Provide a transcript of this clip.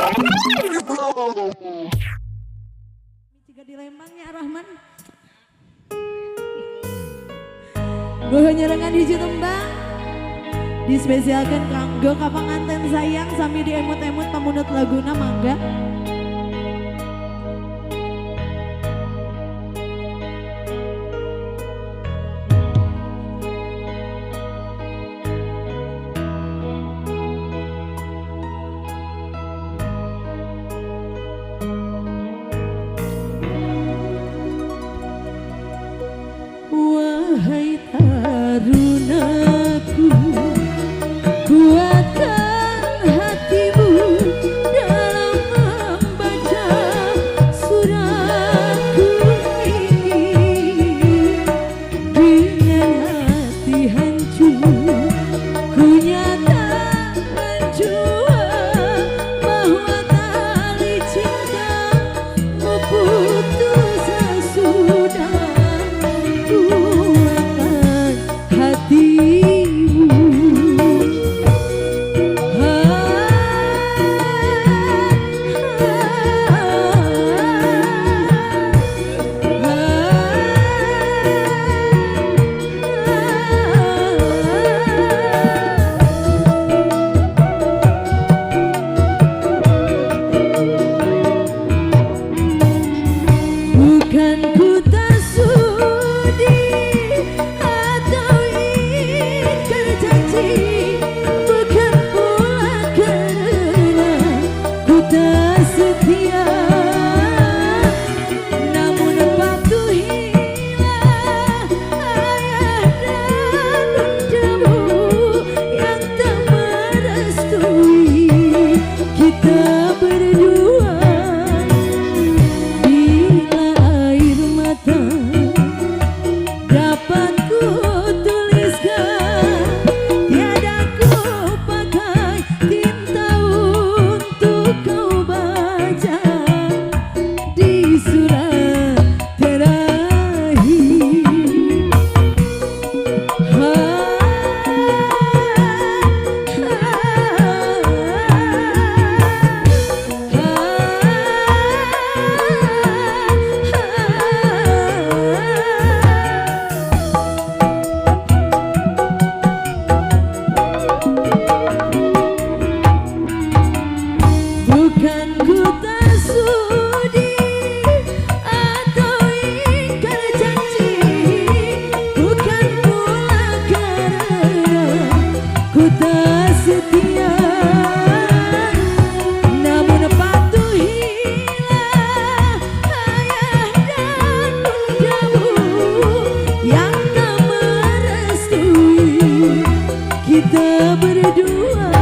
Jika di Lembangnya Rahman. Gue nyerengan hiji tembang. Dispesialkan kanggo kapanganten sayang sami diemut-emut pamunut laguna mangga. Wahai tarunaku, kuatkan hatimu dalam membaca suratku ini. Dengan hati hancur, ku nyatakan jua bahwa tali cintamu putus sesudah. Bukan ku tak sudi atau ingkar janji, bukan pula karena ku tak setia, namun patuhilah ayah dan bundamu yang tak merestui kita berdua. Dapat ku tuliskan, tiada ku pakai tinta untuk kau baca di surat terakhir. Bukan ku tak sudi atau ingkar janji, bukan pula karena ku tak setia, namun patuhilah ayah dan bundamu yang tak merestui kita berdua.